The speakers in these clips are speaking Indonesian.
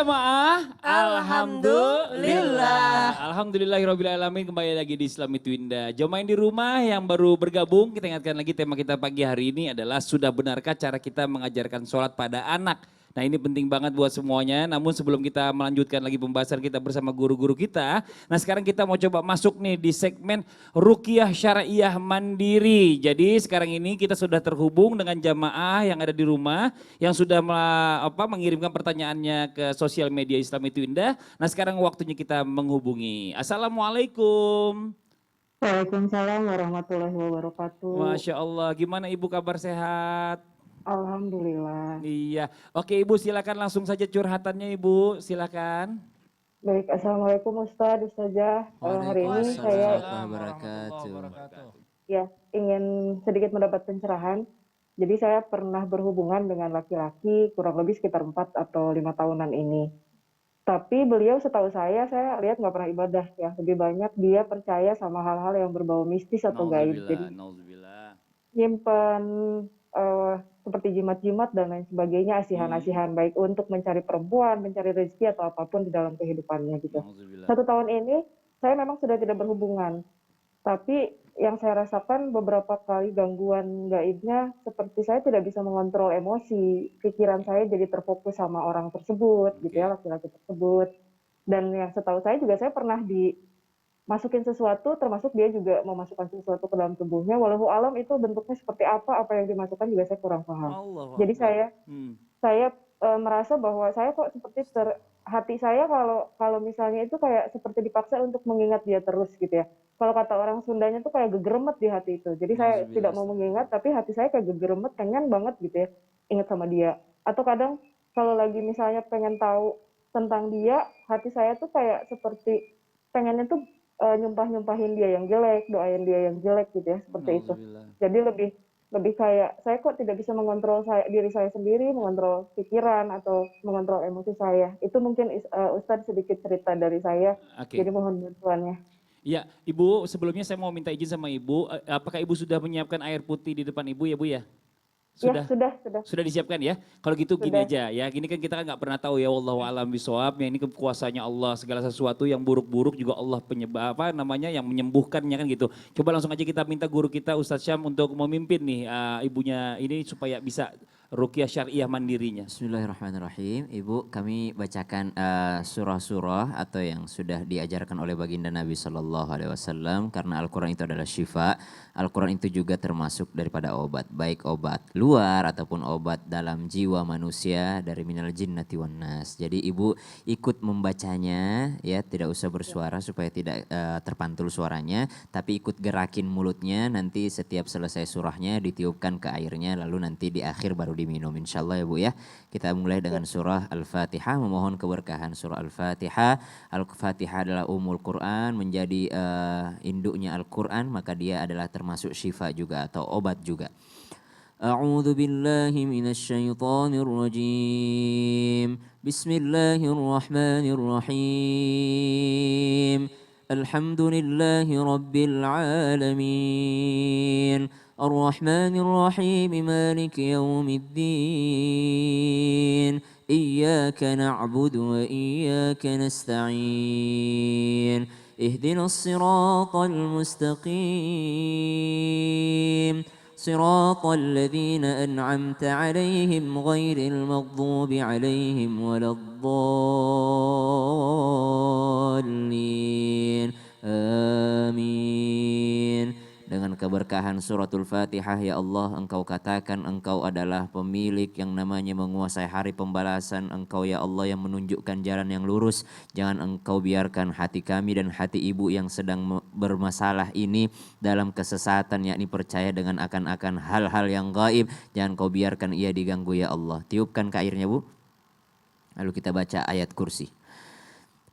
jamaah? Alhamdulillah. Alhamdulillahirrabbilalamin, kembali lagi di Islami Twinda. Jamaah yang di rumah yang baru bergabung, kita ingatkan lagi tema kita pagi hari ini adalah sudah benarkah cara kita mengajarkan sholat pada anak? Nah ini penting banget buat semuanya, namun sebelum kita melanjutkan lagi pembahasan kita bersama guru-guru kita, nah sekarang kita mau coba masuk nih di segmen Ruqyah Syariah Mandiri. Jadi sekarang ini kita sudah terhubung dengan jamaah yang ada di rumah, yang sudah mengirimkan pertanyaannya ke sosial media Islami Twinda. Nah sekarang waktunya kita menghubungi. Assalamualaikum. Waalaikumsalam warahmatullahi wabarakatuh. Masya Allah, gimana Ibu, kabar sehat? Alhamdulillah. Iya, oke Ibu, silakan langsung saja curhatannya Ibu, silakan. Baik, Assalamualaikum Ustadz, Ustazah. Hari ini saya ingin sedikit mendapat pencerahan. Jadi saya pernah berhubungan dengan laki-laki kurang lebih sekitar 4 atau 5 tahunan ini. Tapi beliau setahu saya lihat nggak pernah ibadah ya. Lebih banyak dia percaya sama hal-hal yang berbau mistis atau gaib. Jadi nyimpan seperti jimat-jimat dan lain sebagainya, asihan-asihan baik untuk mencari perempuan, mencari rezeki atau apapun di dalam kehidupannya gitu. 1 tahun ini saya memang sudah tidak berhubungan, tapi yang saya rasakan beberapa kali gangguan gaibnya seperti saya tidak bisa mengontrol emosi, pikiran saya jadi terfokus sama orang tersebut gitu ya, laki-laki tersebut. Dan yang setahu saya juga saya pernah masukin sesuatu, termasuk dia juga memasukkan sesuatu ke dalam tubuhnya. Wallahu alam itu bentuknya seperti apa yang dimasukkan juga saya kurang paham. Jadi saya merasa bahwa saya kok seperti hati saya kalau misalnya itu kayak seperti dipaksa untuk mengingat dia terus gitu ya. Kalau kata orang Sundanya tuh kayak gegeremet di hati itu. Jadi saya tidak mau mengingat, tapi hati saya kayak gegeremet, pengen banget gitu ya, ingat sama dia. Atau kadang kalau lagi misalnya pengen tahu tentang dia, hati saya tuh kayak seperti pengennya tuh nyumpahin dia yang jelek, doain dia yang jelek gitu ya, seperti itu. Jadi lebih kayak saya kok tidak bisa mengontrol diri saya sendiri, mengontrol pikiran atau mengontrol emosi saya. Itu mungkin Ustadz sedikit cerita dari saya. Jadi mohon bantuannya. Ya, Ibu, sebelumnya saya mau minta izin sama Ibu, apakah Ibu sudah menyiapkan air putih di depan Ibu ya Bu ya? Sudah. Sudah disiapkan ya? Kalau gitu gini aja ya, gini kan kita kan nggak pernah tahu ya, wallahu alam bisawab, ya ini kekuasaannya Allah, segala sesuatu yang buruk-buruk juga Allah yang menyembuhkannya kan gitu. Coba langsung aja kita minta guru kita Ustadz Syam untuk memimpin nih ibunya ini supaya bisa Ruqyah Syariah Mandirinya. Bismillahirrahmanirrahim. Ibu, kami bacakan surah-surah atau yang sudah diajarkan oleh baginda Nabi SAW, karena Al-Quran itu adalah syifa. Al-Quran itu juga termasuk daripada obat, baik obat luar ataupun obat dalam jiwa manusia dari minal jinnati wan nas. Jadi ibu ikut membacanya ya, tidak usah bersuara supaya tidak terpantul suaranya, tapi ikut gerakin mulutnya, nanti setiap selesai surahnya ditiupkan ke airnya, lalu nanti di akhir baru diminum insyaallah ya Bu ya. Kita mulai dengan surah Al-Fatihah, memohon keberkahan surah Al-Fatihah. Al-Fatihah adalah umul Quran, menjadi induknya Al-Quran, maka dia adalah termasuk syifa juga atau obat juga. A'udzu billahi minasy syaithanir rajim. Bismillahirrahmanirrahim. Alhamdulillahi rabbil alamin. Ar-Rahmanir Rahim. Maliki yaumiddin. Iyyaka na'budu wa iyyaka nasta'in. Ihdinas siratal mustaqim. صراط الذين أنعمت عليهم غير المغضوب عليهم ولا الضالين آمين. Dengan keberkahan suratul Fatihah ya Allah, Engkau katakan Engkau adalah pemilik yang namanya menguasai hari pembalasan. Engkau ya Allah yang menunjukkan jalan yang lurus. Jangan Engkau biarkan hati kami dan hati ibu yang sedang bermasalah ini dalam kesesatan, yakni percaya dengan akan hal-hal yang gaib. Jangan Kau biarkan ia diganggu ya Allah. Tiupkan ke airnya Bu. Lalu kita baca ayat kursi.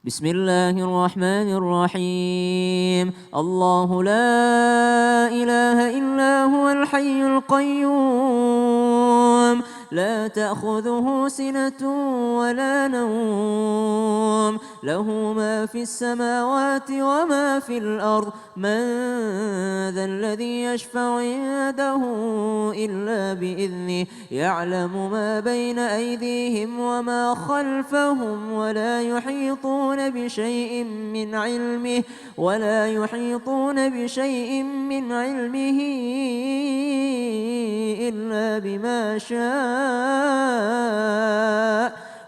Bismillahirrahmanirrahim. Allahu la ilaha illa huwal hayyul qayyum. La ta'khudhuhu sinatun wa la nawm. له ما في السماوات وما في الأرض من ذا الذي يشفع عنده إلا بإذنه يعلم ما بين أيديهم وما خلفهم ولا يحيطون بشيء من علمه إلا بما شاء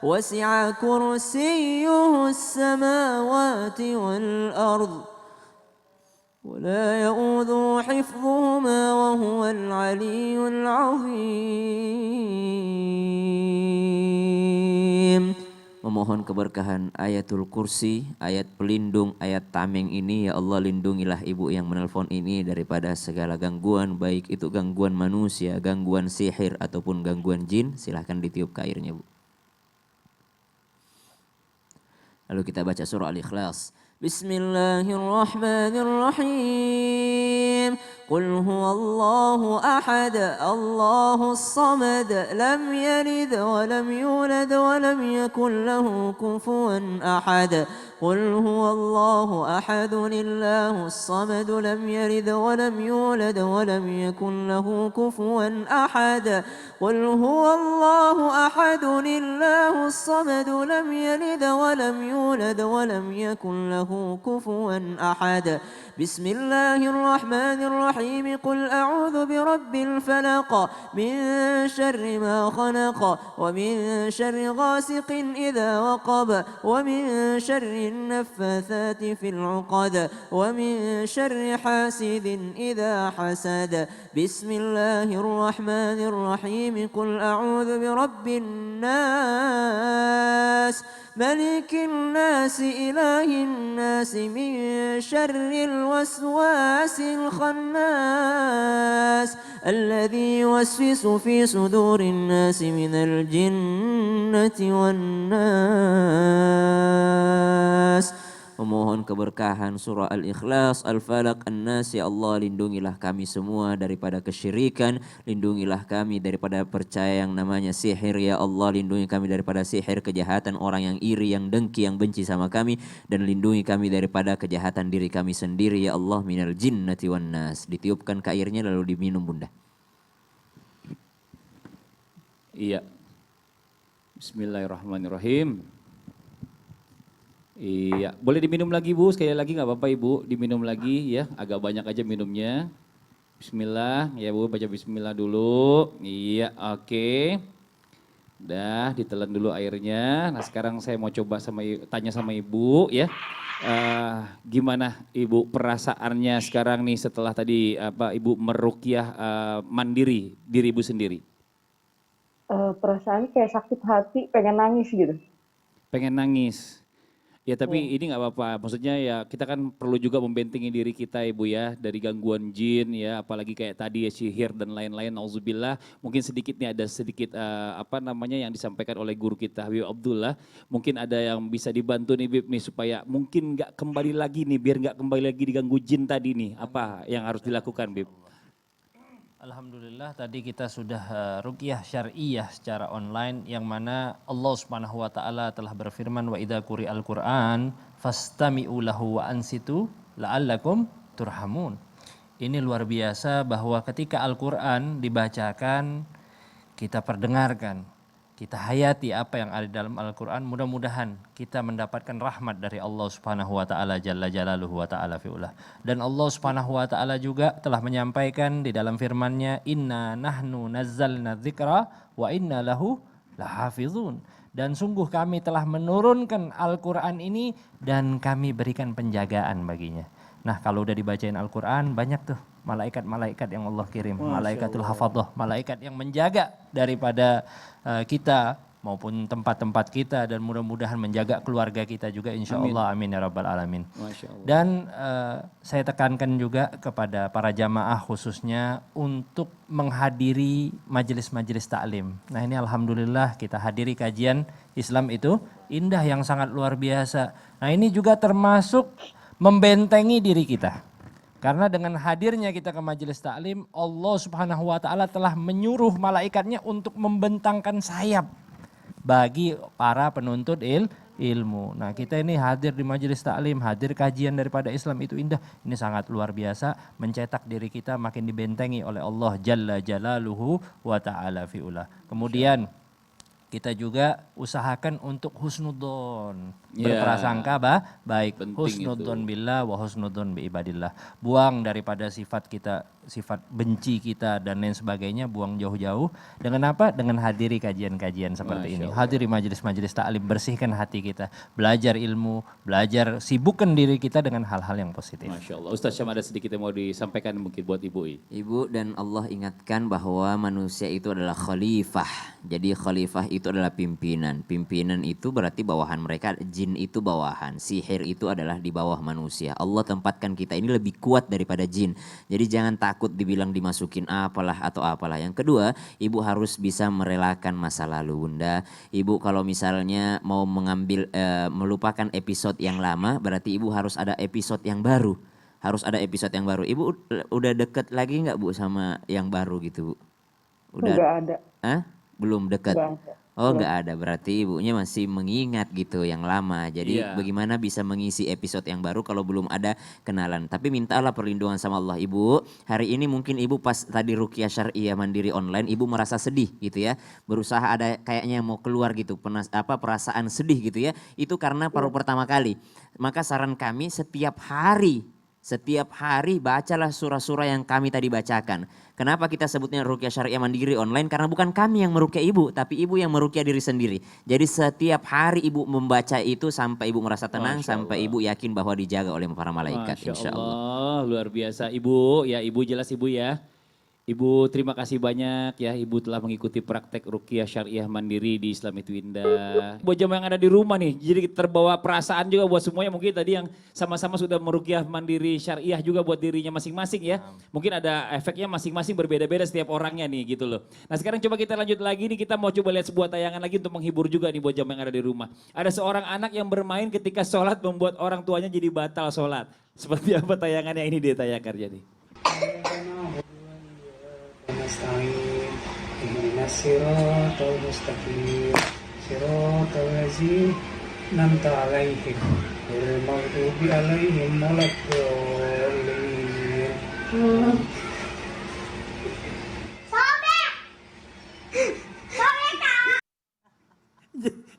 وسع كرسيه السماوات والأرض ولا يؤوده حفظهما وهو العلي العظيم. Memohon keberkahan ayatul kursi, ayat pelindung, ayat tameng ini. Ya Allah, lindungilah ibu yang menelpon ini daripada segala gangguan, baik itu gangguan manusia, gangguan sihir ataupun gangguan jin. Silahkan ditiup ke airnya, Bu. Lalu kita baca surah Al-Ikhlas. Bismillahirrahmanirrahim. Qul huwallahu ahad, Allahus samad, lam yalid wa lam yulad wa lam yakul lahu kufuwan ahad. قل هو الله أحد الله الصمد لم يلد ولم يولد ولم يكن له كفوا أحد قل هو الله أحد الله الصمد لم يلد ولم يولد ولم يكن له كفوا أحد بسم الله الرحمن الرحيم قل أعوذ برب الفلق من شر ما خلق ومن شر غاسق إذا وقب ومن شر النفاثات في العقد ومن شر حاسد إذا حسد بسم الله الرحمن الرحيم قل أعوذ برب الناس ملك الناس إله الناس من شر الوسواس الخناس الذي يوسوس في صدور الناس من الجنة والناس. Memohon keberkahan surah Al-Ikhlas, Al-Falaq, An-Nas. Ya Allah, lindungilah kami semua daripada kesyirikan, lindungilah kami daripada percaya yang namanya sihir. Ya Allah, lindungi kami daripada sihir, kejahatan orang yang iri, yang dengki, yang benci sama kami, dan lindungi kami daripada kejahatan diri kami sendiri. Ya Allah, minal jinnati wan nas. Ditiupkan ke airnya lalu diminum, Bunda. Iya. Bismillahirrahmanirrahim. Iya, boleh diminum lagi Bu, sekali lagi nggak apa-apa Ibu, diminum lagi ya, agak banyak aja minumnya. Bismillah, ya Bu, baca bismillah dulu. Iya, oke. Dah, ditelan dulu airnya. Nah sekarang saya mau coba tanya sama Ibu ya. Gimana Ibu perasaannya sekarang nih setelah tadi Ibu meruqyah mandiri diri Ibu sendiri? Perasaan kayak sakit hati, pengen nangis gitu. Pengen nangis. Ya tapi ini nggak apa-apa, maksudnya ya kita kan perlu juga membentengi diri kita Ibu ya dari gangguan jin ya, apalagi kayak tadi ya sihir dan lain-lain, nauzubillah. Mungkin sedikit nih ada sedikit yang disampaikan oleh guru kita Habib Abdullah. Mungkin ada yang bisa dibantu nih Bib nih supaya mungkin nggak kembali lagi nih, biar nggak kembali lagi diganggu jin tadi nih. Apa yang harus dilakukan Bib? Alhamdulillah tadi kita sudah ruqyah syar'iyah secara online yang mana Allah Subhanahu wa taala telah berfirman wa idza quri'al Qur'an fastami'u lahu wa ansitu la'allakum turhamun. Ini luar biasa bahwa ketika Al-Qur'an dibacakan kita perdengarkan, kita hayati apa yang ada dalam Al-Qur'an, mudah-mudahan kita mendapatkan rahmat dari Allah Subhanahu wa taala jalla jalaluhu wa taala fi'ulah. Dan Allah Subhanahu wa taala juga telah menyampaikan di dalam firman-Nya inna nahnu nazzalna dzikra wa inna lahu lahafizun. Dan sungguh kami telah menurunkan Al-Qur'an ini dan kami berikan penjagaan baginya. Nah, kalau udah dibacain Al-Qur'an banyak tuh malaikat-malaikat yang Allah kirim, malaikatul hafadhah, malaikat yang menjaga daripada kita maupun tempat-tempat kita dan mudah-mudahan menjaga keluarga kita juga insyaallah. Amin ya rabbal alamin. Dan saya tekankan juga kepada para jamaah khususnya untuk menghadiri majelis-majelis taklim. Nah, ini alhamdulillah kita hadiri kajian Islam itu indah yang sangat luar biasa. Nah, ini juga termasuk membentengi diri kita. Karena dengan hadirnya kita ke majelis taklim, Allah Subhanahu wa taala telah menyuruh malaikatnya untuk membentangkan sayap bagi para penuntut ilmu. Nah kita ini hadir di majelis taklim, hadir kajian daripada Islam itu indah. Ini sangat luar biasa, mencetak diri kita makin dibentengi oleh Allah Jalla Jalaluhu wa ta'ala fi'ulah. Kemudian kita juga usahakan untuk husnudzon, berprasangka baik, Penting husnudzon billah wa husnudzon bi ibadillah. Buang daripada sifat kita, sifat benci kita dan lain sebagainya, buang jauh-jauh. Dengan apa? Dengan hadiri kajian-kajian seperti ini. Hadiri majelis-majelis taklim, bersihkan hati kita, belajar ilmu, belajar, sibukkan diri kita dengan hal-hal yang positif. Masya Allah. Ustaz Syam ada sedikit yang mau disampaikan mungkin buat Ibu. Ibu dan Allah ingatkan bahwa manusia itu adalah khalifah. Jadi khalifah itu adalah pimpinan. Pimpinan itu berarti bawahan mereka, jin itu bawahan. Sihir itu adalah di bawah manusia. Allah tempatkan kita ini lebih kuat daripada jin. Jadi jangan takut dibilang dimasukin apalah atau apalah. Yang kedua, ibu harus bisa merelakan masa lalu, Bunda. Ibu kalau misalnya mau melupakan episode yang lama, berarti ibu harus ada episode yang baru. Harus ada episode yang baru. Ibu udah deket lagi nggak Bu sama yang baru gitu, Bu? Udah? Nggak ada. Hah? Belum dekat. Nggak ada. Oh nggak ada, berarti ibunya masih mengingat gitu yang lama. Jadi Iya. bagaimana bisa mengisi episode yang baru kalau belum ada kenalan. Tapi mintalah perlindungan sama Allah. Ibu, hari ini mungkin ibu pas tadi ruqyah syariah mandiri online, ibu merasa sedih gitu ya. Berusaha ada kayaknya mau keluar gitu, perasaan sedih gitu ya. Itu karena baru pertama kali. Maka saran kami setiap hari bacalah surah-surah yang kami tadi bacakan. Kenapa kita sebutnya ruqyah syariah mandiri online? Karena bukan kami yang meruqyah ibu, tapi ibu yang meruqyah diri sendiri. Jadi setiap hari ibu membaca itu sampai ibu merasa tenang, sampai ibu yakin bahwa dijaga oleh para malaikat. Masya Insya Allah. Allah, luar biasa. Ibu, ya Ibu jelas Ibu ya. Ibu terima kasih banyak ya, Ibu telah mengikuti praktek ruqyah syariah mandiri di Islam itu Indah. Buat jamaah yang ada di rumah nih, jadi terbawa perasaan juga buat semuanya, mungkin tadi yang sama-sama sudah meruqyah mandiri syariah juga buat dirinya masing-masing ya. Mungkin ada efeknya masing-masing berbeda-beda setiap orangnya nih gitu loh. Nah sekarang coba kita lanjut lagi nih, kita mau coba lihat sebuah tayangan lagi untuk menghibur juga nih buat jamaah yang ada di rumah. Ada seorang anak yang bermain ketika sholat membuat orang tuanya jadi batal sholat. Seperti apa tayangannya ini dia tayangkan jadi. نستعين اهدنا الصراط المستقيم صراط الذين أنعمت عليهم غير المغضوب عليهم ولا الضالين.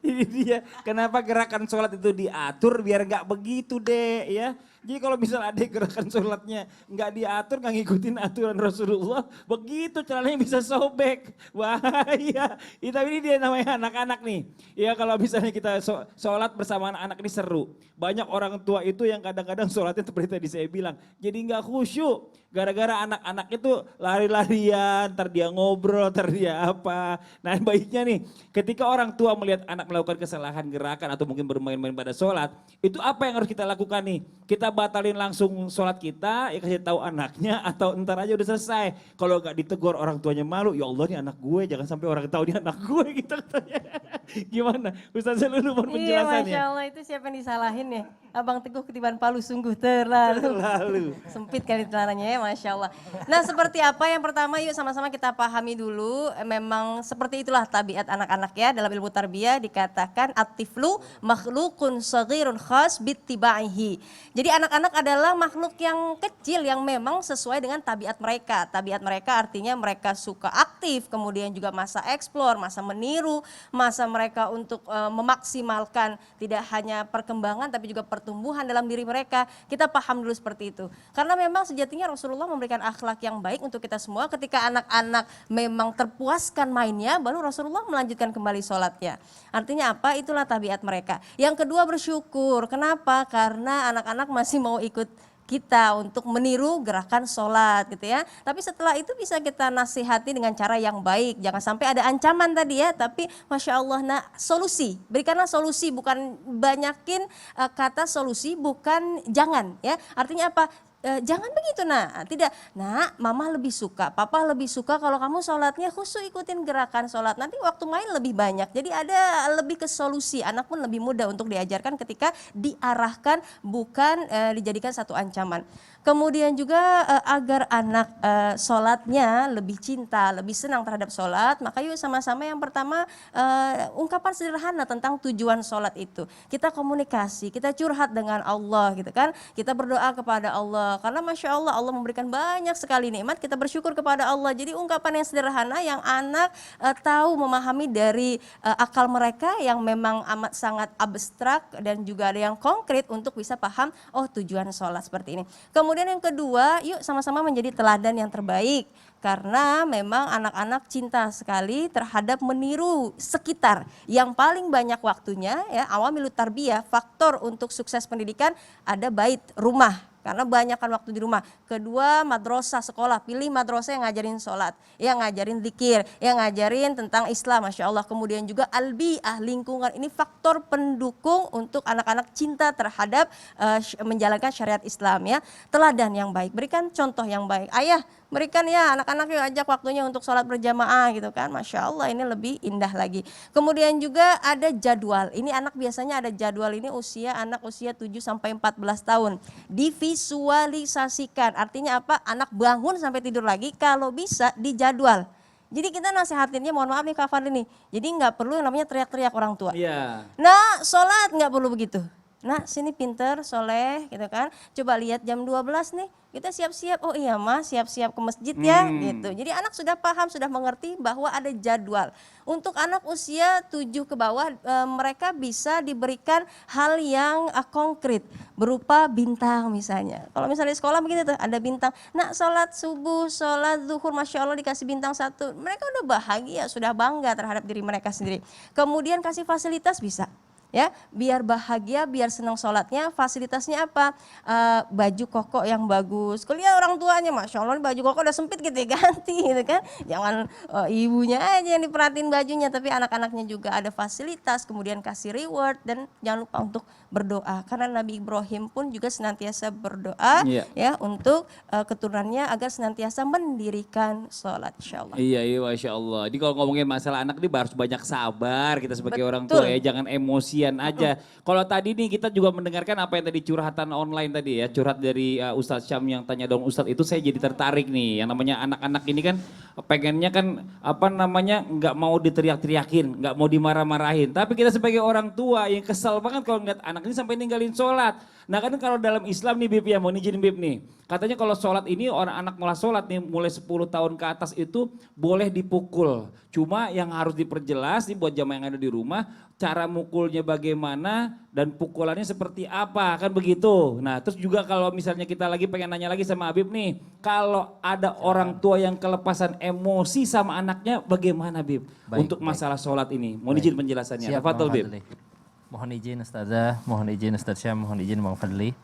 Ini dia kenapa gerakan sholat itu diatur biar nggak begitu deh ya. Jadi kalau misal ada gerakan sholatnya nggak diatur, nggak ngikutin aturan Rasulullah, begitu celananya bisa sobek. Bahaya. Ya, tapi ini dia namanya anak-anak nih. Ya kalau misalnya kita sholat bersama anak-anak ini seru. Banyak orang tua itu yang kadang-kadang sholatnya seperti tadi saya bilang, jadi nggak khusyuk. Gara-gara anak-anak itu lari-larian, ntar dia ngobrol, ntar dia apa. Nah baiknya nih, ketika orang tua melihat anak melakukan kesalahan gerakan atau mungkin bermain-main pada sholat, itu apa yang harus kita lakukan nih? Kita batalin langsung sholat kita, ya kasih tahu anaknya atau ntar aja udah selesai. Kalau gak ditegur orang tuanya malu, ya Allah nih anak gue, jangan sampai orang tahu dia anak gue gitu katanya. Gimana? Ustaz Zalul mohon Iya penjelasannya. Masya Allah itu siapa yang disalahin ya? Abang Teguh ketiban palu sungguh terlalu. Sempit kali celananya ya Masya Allah. Nah seperti apa yang pertama yuk sama-sama kita pahami dulu. Memang seperti itulah tabiat anak-anak ya. Dalam ilmu tarbiyah dikatakan atiflu makhlukun saghirun khas bittibaihi. Jadi anak-anak adalah makhluk yang kecil yang memang sesuai dengan tabiat mereka. Tabiat mereka artinya mereka suka aktif, kemudian juga masa eksplor, masa meniru, masa mereka untuk memaksimalkan tidak hanya perkembangan tapi juga pertumbuhan dalam diri mereka. Kita paham dulu seperti itu. Karena memang sejatinya Rasulullah memberikan akhlak yang baik untuk kita semua. Ketika anak-anak memang terpuaskan mainnya, baru Rasulullah melanjutkan kembali sholatnya. Artinya apa? Itulah tabiat mereka. Yang kedua bersyukur. Kenapa? Karena anak-anak masih mau ikut kita untuk meniru gerakan sholat gitu ya. Tapi setelah itu bisa kita nasihati dengan cara yang baik. Jangan sampai ada ancaman tadi ya, tapi Masya Allah nah solusi. Berikanlah solusi, bukan banyakin kata solusi, bukan jangan ya. Artinya apa? jangan begitu nak, tidak, nak mama lebih suka, papa lebih suka kalau kamu sholatnya khusyuk ikutin gerakan sholat, nanti waktu main lebih banyak, jadi ada lebih ke solusi, anak pun lebih mudah untuk diajarkan ketika diarahkan bukan dijadikan satu ancaman. Kemudian juga agar anak sholatnya lebih cinta, lebih senang terhadap sholat, maka yuk sama-sama yang pertama ungkapan sederhana tentang tujuan sholat itu. Kita komunikasi, kita curhat dengan Allah gitu kan, kita berdoa kepada Allah. Karena Masya Allah, Allah memberikan banyak sekali nikmat, kita bersyukur kepada Allah. Jadi ungkapan yang sederhana yang anak tahu memahami dari akal mereka yang memang amat sangat abstrak dan juga ada yang konkret untuk bisa paham, oh tujuan sholat seperti ini. Kemudian yang kedua, yuk sama-sama menjadi teladan yang terbaik. Karena memang anak-anak cinta sekali terhadap meniru sekitar. Yang paling banyak waktunya ya awamilut tarbiyah, faktor untuk sukses pendidikan ada bait, rumah. Karena banyakkan waktu di rumah. Kedua, madrasah, sekolah. Pilih madrasah yang ngajarin sholat, yang ngajarin zikir, yang ngajarin tentang Islam, Masya Allah. Kemudian juga albi'ah, lingkungan. Ini faktor pendukung untuk anak-anak cinta terhadap menjalankan syariat Islam ya. Teladan yang baik, berikan contoh yang baik. Ayah, berikan ya anak-anak yuk ajak waktunya untuk sholat berjamaah gitu kan. Masya Allah, ini lebih indah lagi. Kemudian juga ada jadwal. Ini anak biasanya ada jadwal, ini anak usia 7 sampai 14 tahun. Divisualisasikan, artinya apa? Anak bangun sampai tidur lagi, kalau bisa dijadwal. Jadi kita nasihatinnya, mohon maaf nih Kak Fadli nih, jadi nggak perlu yang namanya teriak-teriak orang tua. Iya. Nah, sholat nggak perlu begitu. Nah, sini pinter, soleh gitu kan. Coba lihat jam 12 nih, kita siap-siap. Oh iya Mas, siap-siap ke masjid ya gitu. Jadi anak sudah paham, sudah mengerti bahwa ada jadwal. Untuk anak usia 7 ke bawah, mereka bisa diberikan hal yang konkret. Berupa bintang misalnya. Kalau misalnya di sekolah begini tuh, ada bintang. Nah, sholat subuh, sholat zuhur, Masya Allah dikasih bintang 1. Mereka udah bahagia, sudah bangga terhadap diri mereka sendiri. Kemudian kasih fasilitas bisa. Ya, biar bahagia, biar senang sholatnya, fasilitasnya apa? Baju koko yang bagus. Kuliah orang tuanya, Masya Allah baju koko udah sempit gitu ya, ganti gitu kan. Jangan ibunya aja yang diperhatiin bajunya, tapi anak-anaknya juga ada fasilitas, kemudian kasih reward, dan jangan lupa untuk berdoa. Karena Nabi Ibrahim pun juga senantiasa berdoa ya untuk keturunannya agar senantiasa mendirikan sholat, insya Allah. Iya, iya, Masya Allah. Jadi kalau ngomongin masalah anak ini harus banyak sabar kita sebagai orang tua ya, jangan emosi aja. Kalau tadi nih kita juga mendengarkan apa yang tadi curhatan online tadi ya, curhat dari Ustadz Syam yang tanya dong Ustadz, itu saya jadi tertarik nih. Yang namanya anak-anak ini kan pengennya kan apa namanya nggak mau diteriak-teriakin, nggak mau dimarah-marahin. Tapi kita sebagai orang tua yang kesal banget kalau ngeliat anak ini sampai ninggalin sholat. Nah kan kalau dalam Islam nih Bib ya, mau izin Bib nih. Katanya kalau sholat ini orang anak mulai sholat nih mulai 10 tahun ke atas itu boleh dipukul. Cuma yang harus diperjelas nih buat jamaah yang ada di rumah, cara mukulnya bagaimana dan pukulannya seperti apa, kan begitu. Nah terus juga kalau misalnya kita lagi pengen nanya lagi sama Habib nih, kalau ada orang tua yang kelepasan emosi sama anaknya bagaimana Bib? Untuk masalah sholat ini, mohon izin penjelasannya. Tafadhol Bib. Mohon izin Ustazah, mohon izin Ustaz Syam, mohon izin Bang Fadli.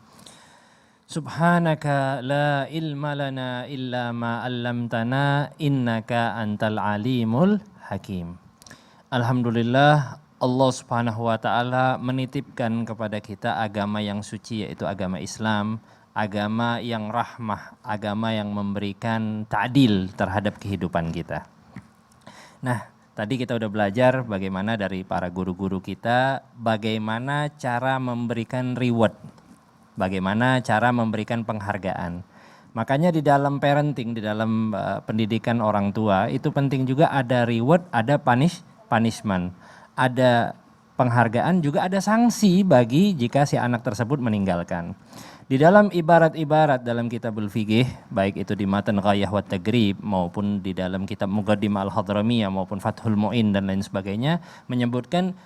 Subhanaka la ilma lana illa ma 'allamtana innaka antal alimul hakim. Alhamdulillah Allah Subhanahu wa taala menitipkan kepada kita agama yang suci, yaitu agama Islam, agama yang rahmah, agama yang memberikan ta'dil terhadap kehidupan kita. Nah, tadi kita udah belajar bagaimana dari para guru-guru kita, bagaimana cara memberikan reward, bagaimana cara memberikan penghargaan. Makanya di dalam parenting, di dalam pendidikan orang tua, itu penting juga ada reward, ada punishment. Ada penghargaan, juga ada sanksi bagi jika si anak tersebut meninggalkan. Di dalam ibarat-ibarat dalam kitabul fiqih, baik itu di Matan Ghayah wa Tagrib maupun di dalam kitab Muqaddimah Al-Hadramiyah maupun Fathul Mu'in dan lain sebagainya, menyebutkan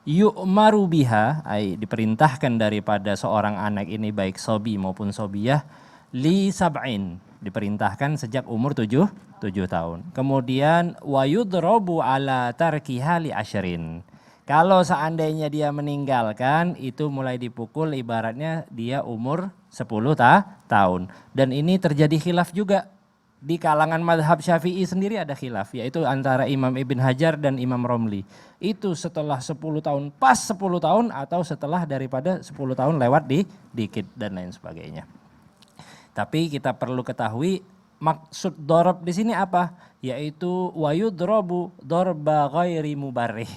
yu'maru biha, diperintahkan daripada seorang anak ini baik sobi maupun sobiyah, li sab'in, diperintahkan sejak umur 7 tahun. Kemudian wa yudrabu ala tarkiha li ashrin. Kalau seandainya dia meninggalkan, itu mulai dipukul ibaratnya dia umur 10 tahun. Dan ini terjadi khilaf juga. Di kalangan madhab Syafi'i sendiri ada khilaf, yaitu antara Imam Ibn Hajar dan Imam Romli. Itu setelah 10 tahun, pas 10 tahun atau setelah daripada 10 tahun lewat dikit dan lain sebagainya. Tapi kita perlu ketahui maksud dorob di sini apa? Yaitu wayudrobu dorba ghairi mubarrih.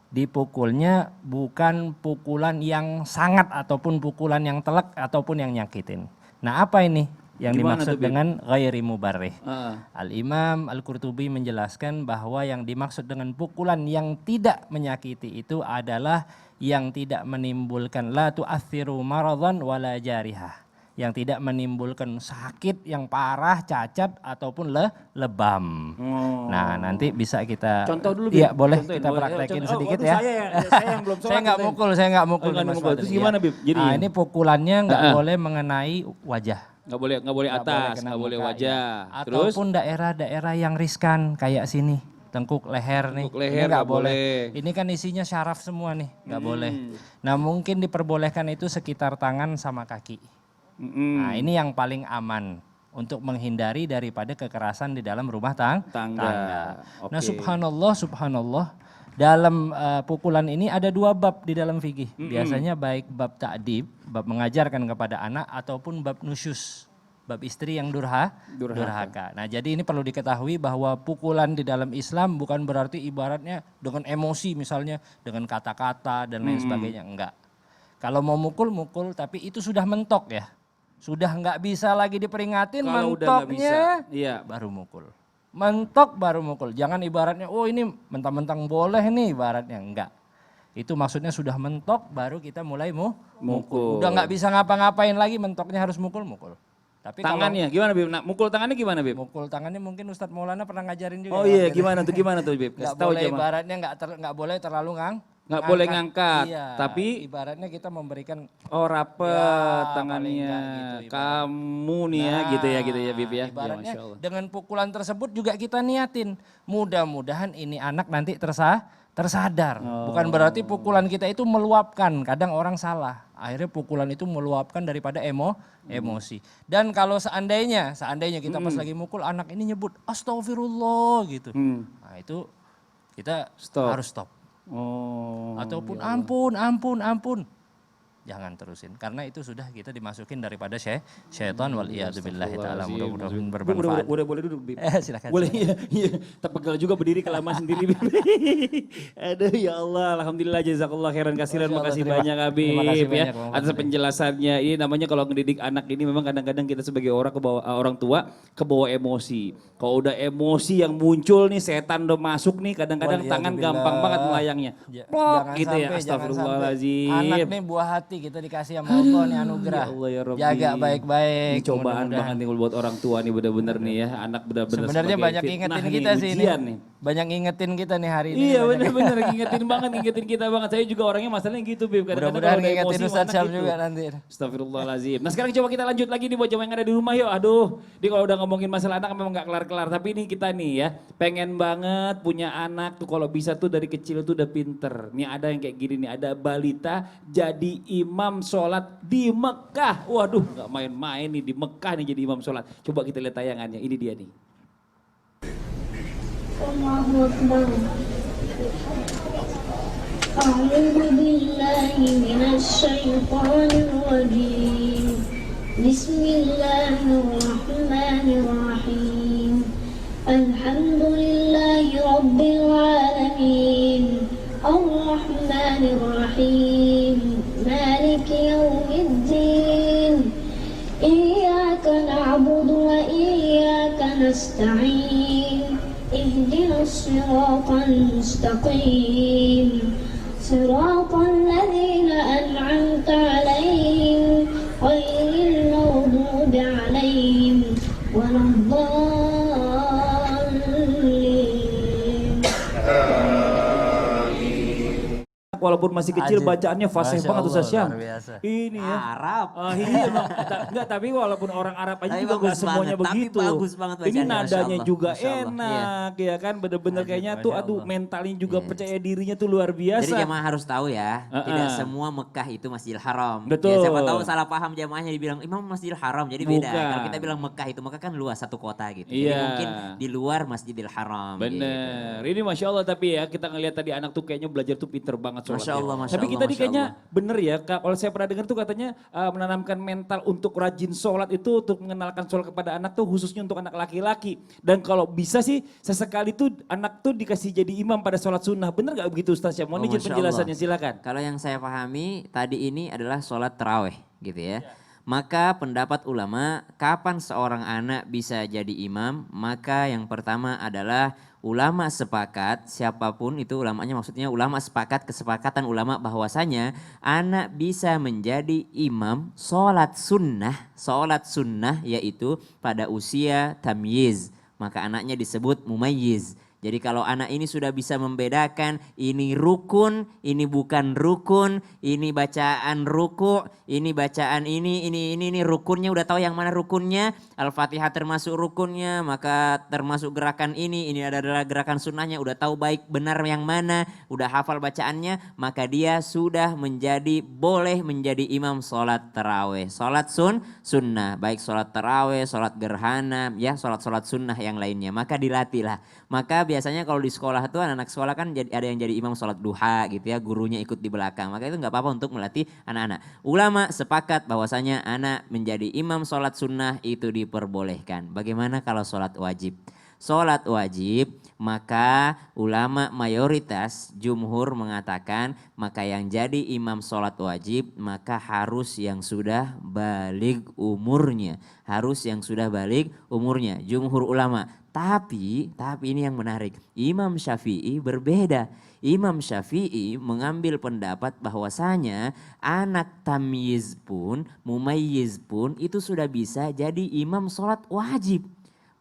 Dipukulnya bukan pukulan yang sangat ataupun pukulan yang telak ataupun yang nyakitin. Nah apa ini yang Gimana dimaksud tuh, Bib? dengan ghairi mubarrih? Heeh. Al-Imam Al-Qurtubi menjelaskan bahwa yang dimaksud dengan pukulan yang tidak menyakiti itu adalah yang tidak menimbulkan la tu'athiru maradhan wala jarihah. Yang tidak menimbulkan sakit yang parah, cacat ataupun lebam. Oh. Nah, nanti bisa kita Contoh dulu, Iya, Bib. boleh Contohin, kita boleh. praktekin Contoh. sedikit Waduh, ya. saya yang belum sholat. Saya nggak mukul, saya nggak mukul. nggak nih, Mas mukul. Fadli. Terus Iya. gimana, Bib? Jadi Ini pukulannya nggak boleh mengenai wajah. nggak boleh atas, kena nggak boleh muka, wajah. ya. Terus Ataupun daerah-daerah yang riskan kayak sini, tengkuk leher nih. Tengkuk leher Ini nggak nggak boleh. boleh. Ini kan isinya syaraf semua nih, nggak boleh. Nah mungkin diperbolehkan itu sekitar tangan sama kaki. Nah ini yang paling aman untuk menghindari daripada kekerasan di dalam rumah tangga. Nah Oke. subhanallah dalam pukulan ini ada 2 bab di dalam fikih. Biasanya baik bab ta'dib, bab mengajarkan kepada anak ataupun bab nusyus, bab istri yang durhaka. Nah jadi ini perlu diketahui bahwa pukulan di dalam Islam bukan berarti ibaratnya dengan emosi misalnya dengan kata-kata dan lain sebagainya, enggak. Kalau mau mukul tapi itu sudah mentok ya. Sudah nggak bisa lagi diperingatin, Kalau udah nggak bisa, mentoknya iya. baru mukul. Mentok baru mukul. Jangan ibaratnya, oh ini mentang-mentang boleh nih ibaratnya. Enggak. Itu maksudnya sudah mentok baru kita mulai mukul. Udah nggak bisa ngapa-ngapain lagi, mentoknya harus mukul. Tapi tangannya gimana, Bib? Nah, mukul tangannya gimana, Bib? kalau mukul tangannya mungkin Ustadz Maulana pernah ngajarin juga. Oh ya, iya, waktu itu. gimana tuh, Bib? Nggak Kasih tahu boleh jamaah. ibaratnya nggak boleh terlalu Nggak boleh ngangkat, Iya, tapi ibaratnya kita memberikan oh rapet Ya, tangannya. paling nggak gitu, ibarat. Kamu nih ya, gitu ya, Bib ya. Ibaratnya Masya Allah. dengan pukulan tersebut juga kita niatin. Mudah-mudahan ini anak nanti tersadar. Bukan berarti pukulan kita itu meluapkan. Kadang orang salah. Akhirnya pukulan itu meluapkan daripada emosi. Dan kalau seandainya kita pas lagi mukul anak ini nyebut astagfirullah gitu. Nah itu kita Stop. harus stop. Oh. Ataupun ampun. Jangan terusin karena itu sudah kita dimasukin daripada syaitan wal iyadzubillahi taala. Mudah-mudahan bermanfaat. Udah boleh duduk, Bib. Silakan. Boleh iya. Terpegal juga berdiri kelamaan sendiri, Bib. Aduh ya Allah, alhamdulillah jazakallah khairan kasiran. Masya Allah, Makasih terima banyak Habib kasih ya banyak, Bang atas Fadli. penjelasannya. Ini namanya kalau ngedidik anak ini memang kadang-kadang kita sebagai orang tua kebawa emosi. Kalau udah emosi yang muncul nih setan udah masuk nih kadang-kadang tangan gampang banget melayangnya. Plok gitu ya. Astagfirullahaladzim. Anak nih buah hati kita dikasih sama Allah nih anugerah. Ya Allah ya Rabbi. Jaga baik-baik. Ini cobaan mudah-mudahan. banget nih buat orang tua nih bener-bener nih ya. Anak bener-bener Sebenarnya sebagai banyak fitnah ingetin nih, kita sih ini. ujian nih. Banyak ngingetin kita nih hari ini. Iya Banyak- bener-bener ngingetin kita banget. Saya juga orangnya masalahnya gitu Bib. Kadang-kadang Mudah-mudahan kalau udah ngingetin emosi Ustadz anak Syam gitu. juga nanti. Astagfirullahaladzim. Nah sekarang coba kita lanjut lagi nih buat jamaah yang ada di rumah yuk. Aduh, ini kalau udah ngomongin masalah anak memang gak kelar-kelar. Tapi ini kita nih ya, pengen banget punya anak tuh kalau bisa tuh dari kecil tuh udah pinter. Nih ada yang kayak gini nih, ada balita jadi imam sholat di Mekah. Waduh gak main-main nih di Mekah nih jadi imam sholat. Coba kita lihat tayangannya, ini dia nih. Allahu Akbar. A'udzu billahi minasy syaithanir rajim. Bismillahirrahmanirrahim. Alhamdulillahi rabbil alamin. Ar-Rahmanir Rahim. Maliki yaumiddin. Iyyaka na'budu wa iyyaka nasta'in. اهدنا الصراط المستقيم صراط الذين أنعمت عليهم غير المغضوب عليهم ولا الضالين. Walaupun masih kecil Ajib. bacaannya fasih Masya banget Ustaz Allah, Syam. luar biasa. Ini ya. Arab. Iya, enggak tapi walaupun orang Arab aja Tapi juga bagus enggak semuanya banget, tapi begitu. bagus banget Ini bacaannya, Masya nadanya Allah, juga Masya Allah, enak ya kan bener-bener kayaknya tuh Masya aduh Allah. mentalnya juga percaya dirinya tuh luar biasa. Jadi jamaah harus tahu ya, tidak semua Mekah itu Masjidil Haram. Betul. Ya, siapa tahu salah paham jamaahnya dibilang Imam Masjidil Haram, jadi beda. Bukan. Kalau kita bilang Mekah itu Mekah kan luas satu kota gitu. Jadi Iya. mungkin di luar Masjidil Haram. Gitu. Bener, ini Masya Allah tapi ya kita ngelihat tadi anak tuh kayaknya belajar tuh pinter banget Masya Masya Allah, Masya Tapi Allah, kita Masya kayaknya Allah. bener ya, Kak. Kalau saya pernah dengar tuh katanya menanamkan mental untuk rajin sholat itu untuk mengenalkan sholat kepada anak tuh khususnya untuk anak laki-laki. Dan kalau bisa sih sesekali tuh anak tuh dikasih jadi imam pada sholat sunnah. Bener gak begitu Ustaz ya? Mohon Oh, izin Masya penjelasannya Allah. silakan. Kalau yang saya pahami tadi ini adalah sholat taraweh gitu ya. Maka pendapat ulama kapan seorang anak bisa jadi imam, maka yang pertama adalah ulama sepakat, siapapun itu ulamanya, maksudnya ulama sepakat, kesepakatan ulama bahwasanya anak bisa menjadi imam sholat sunnah yaitu pada usia tamyiz, maka anaknya disebut mumayyiz. Jadi kalau anak ini sudah bisa membedakan ini rukun, ini bukan rukun, ini bacaan ruku, ini bacaan ini rukunnya, udah tahu yang mana rukunnya, Al-Fatihah termasuk rukunnya, maka termasuk gerakan ini adalah gerakan sunnahnya, udah tahu baik benar yang mana, udah hafal bacaannya, maka dia sudah boleh menjadi imam sholat taraweh, sholat sunnah, baik sholat taraweh, sholat gerhana, ya sholat sunnah yang lainnya, maka dilatihlah. Maka biasanya kalau di sekolah tuh anak-anak sekolah kan ada yang jadi imam sholat duha gitu ya, gurunya ikut di belakang. Maka itu nggak apa-apa untuk melatih anak-anak. Ulama sepakat bahwasanya anak menjadi imam sholat sunnah itu diperbolehkan. Bagaimana kalau sholat wajib? Sholat wajib, maka ulama mayoritas jumhur mengatakan maka yang jadi imam sholat wajib maka harus yang sudah baligh umurnya. Harus yang sudah baligh umurnya, jumhur ulama. Tapi ini yang menarik, Imam Syafi'i berbeda. Imam Syafi'i mengambil pendapat bahwasanya anak tamyiz pun, mumayyiz pun itu sudah bisa jadi imam sholat wajib.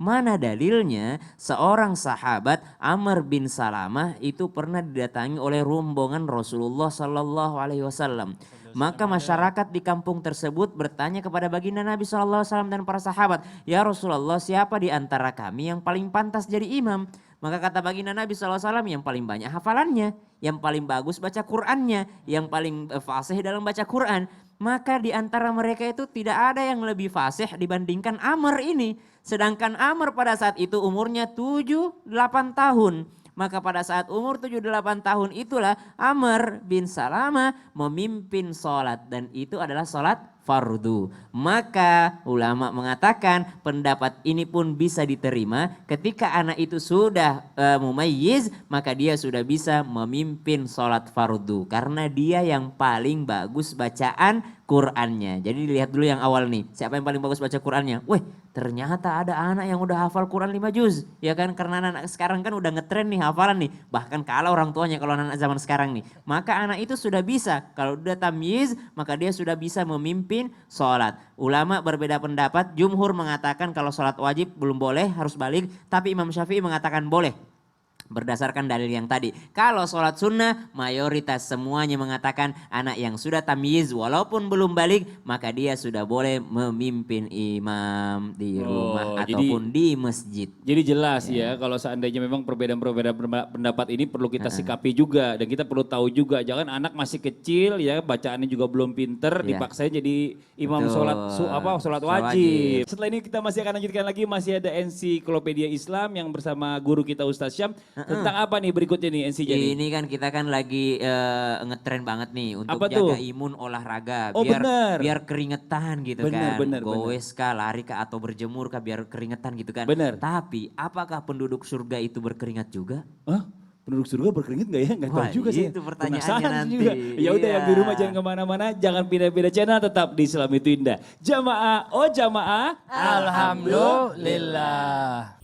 Mana dalilnya? Seorang sahabat Amr bin Salamah itu pernah didatangi oleh rombongan Rasulullah Sallallahu Alaihi Wasallam. Maka masyarakat di kampung tersebut bertanya kepada baginda Nabi Sallallahu Alaihi Wasallam dan para sahabat, ya Rasulullah, siapa di antara kami yang paling pantas jadi imam? Maka kata baginda Nabi Sallallahu Alaihi Wasallam, yang paling banyak hafalannya, yang paling bagus baca Qur'annya, yang paling fasih dalam baca Qur'an. Maka di antara mereka itu tidak ada yang lebih fasih dibandingkan Amr ini. Sedangkan Amr pada saat itu umurnya 7-8 tahun. Maka pada saat umur 7-8 tahun itulah Amr bin Salamah memimpin sholat. Dan itu adalah sholat fardu. Maka ulama mengatakan pendapat ini pun bisa diterima ketika anak itu sudah mumayyiz, maka dia sudah bisa memimpin sholat fardu. Karena dia yang paling bagus bacaan Qur'annya. Jadi dilihat dulu yang awal nih, siapa yang paling bagus baca Qur'annya? Wih, ternyata ada anak yang udah hafal Quran 5 juz. Ya kan, karena anak sekarang kan udah ngetren nih hafalan nih. Bahkan kalah orang tuanya kalau anak zaman sekarang nih. Maka anak itu sudah bisa, kalau udah tamyiz maka dia sudah bisa memimpin sholat. Ulama berbeda pendapat, jumhur mengatakan kalau sholat wajib belum boleh, harus balik. Tapi Imam Syafi'i mengatakan boleh. Berdasarkan dalil yang tadi. Kalau sholat sunnah mayoritas semuanya mengatakan anak yang sudah tamyiz walaupun belum balik maka dia sudah boleh memimpin imam di rumah ataupun di masjid. Jadi jelas ya kalau seandainya memang perbedaan-perbedaan pendapat ini perlu kita sikapi juga. Dan kita perlu tahu juga jangan anak masih kecil ya bacaannya juga belum pinter dipaksain jadi imam sholat wajib. Setelah ini kita masih akan lanjutkan lagi, masih ada ensiklopedia Islam yang bersama guru kita Ustaz Syam. Tentang apa nih berikutnya nih NC jadi? Ini kan kita kan lagi ngetren banget nih untuk apa jaga tuh? Imun olahraga Biar keringetan gitu kan. Goes kah, lari kah atau berjemur kah biar keringetan gitu kan. Bener. Tapi apakah penduduk surga itu berkeringat juga? Hah? Penduduk surga berkeringat gak ya? Gak tahu juga sih. Itu pertanyaannya Penasaran nanti. juga. Ya udah yang di rumah jangan kemana-mana, jangan pindah-pindah channel, tetap di Islam itu Indah. Jamaah, oh jamaah. Alhamdulillah.